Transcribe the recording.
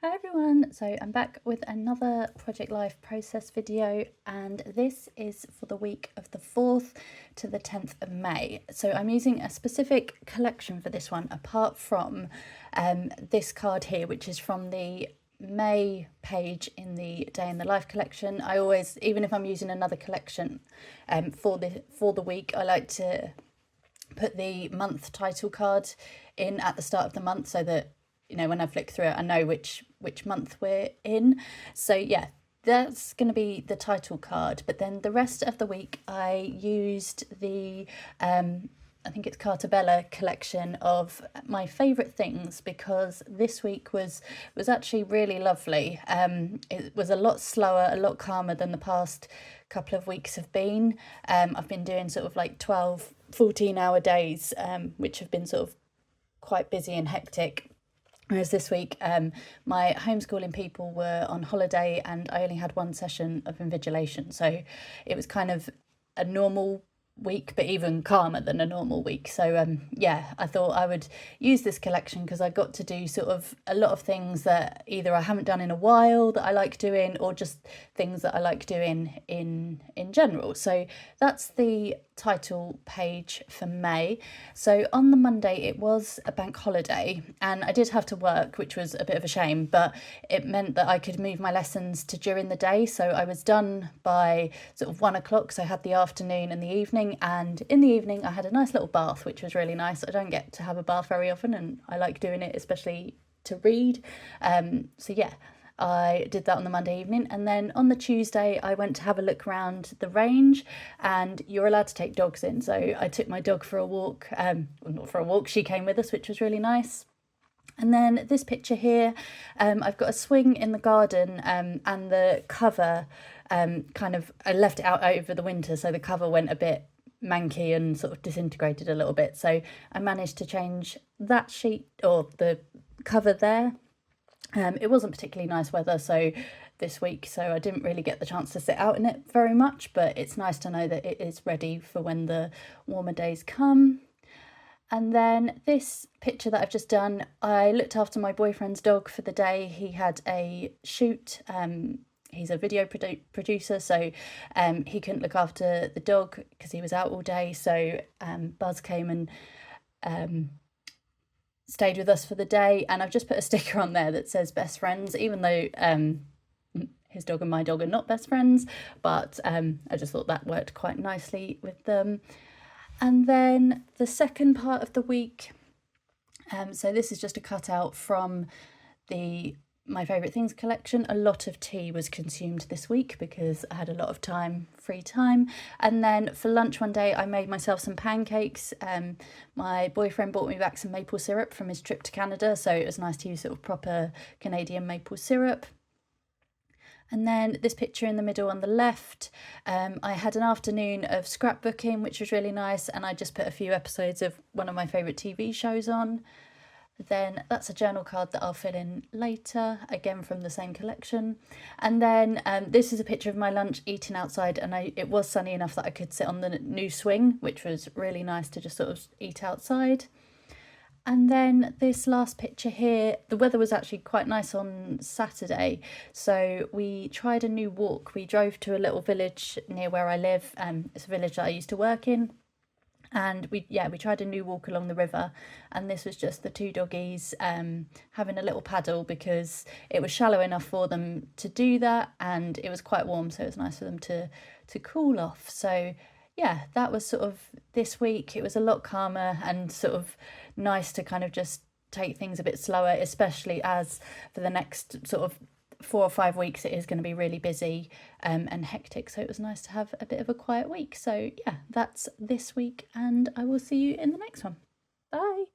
Hi everyone, so I'm back with another Project Life process video, and this is for the week of the 4th to the 10th of May. So I'm using a specific collection for this one apart from this card here, which is from the May page in the Day in the Life collection. I always, even if I'm using another collection for the week, I like to put the month title card in at the start of the month so that, you know, when I flick through it, I know which month we're in. So yeah, that's going to be the title card. But then the rest of the week, I used the I think it's Cartabella collection of my favourite things, because this week was actually really lovely. It was a lot slower, a lot calmer than the past couple of weeks have been. I've been doing sort of like 12, 14-hour days, which have been sort of quite busy and hectic. Whereas this week, my homeschooling people were on holiday and I only had one session of invigilation. So it was kind of a normal week, but even calmer than a normal week. So yeah, I thought I would use this collection because I got to do sort of a lot of things that either I haven't done in a while that I like doing, or just things that I like doing in general. So that's the title page for May. So on the Monday it was a bank holiday and I did have to work, which was a bit of a shame, but it meant that I could move my lessons to during the day. So I was done by sort of 1 o'clock, so I had the afternoon and the evening, and in the evening I had a nice little bath, which was really nice. I don't get to have a bath very often and I like doing it, especially to read. So yeah, I did that on the Monday evening, and then on the Tuesday I went to have a look around the range, and you're allowed to take dogs in, so I took my dog for a walk. Well, not for a walk, she came with us, which was really nice. And then this picture here, I've got a swing in the garden, and the cover kind of, I left it out over the winter, so the cover went a bit manky and sort of disintegrated a little bit, so I managed to change that sheet, or the cover there. It wasn't particularly nice weather this week, so I didn't really get the chance to sit out in it very much, but it's nice to know that it is ready for when the warmer days come. And then this picture that I've just done, I looked after my boyfriend's dog for the day. He had a shoot. He's a video producer, so he couldn't look after the dog because he was out all day. So Buzz came and stayed with us for the day, and I've just put a sticker on there that says best friends, even though his dog and my dog are not best friends, but I just thought that worked quite nicely with them. And then the second part of the week, so this is just a cutout from the My Favourite Things collection. A lot of tea was consumed this week because I had a lot of free time. And then for lunch one day I made myself some pancakes. My boyfriend brought me back some maple syrup from his trip to Canada, so it was nice to use sort of proper Canadian maple syrup. And then this picture in the middle on the left, I had an afternoon of scrapbooking, which was really nice, and I just put a few episodes of one of my favourite TV shows on. Then that's a journal card that I'll fill in later, again from the same collection. And then this is a picture of my lunch eating outside, and it was sunny enough that I could sit on the new swing, which was really nice to just sort of eat outside. And then this last picture here, the weather was actually quite nice on Saturday, so we tried a new walk. We drove to a little village near where I live. It's a village that I used to work in, and we tried a new walk along the river, and this was just the two doggies having a little paddle because it was shallow enough for them to do that, and it was quite warm, so it was nice for them to cool off. So yeah, that was sort of this week. It was a lot calmer and sort of nice to kind of just take things a bit slower, especially as for the next sort of 4 or 5 weeks it is going to be really busy and hectic, so it was nice to have a bit of a quiet week. So yeah, that's this week, and I will see you in the next one. Bye.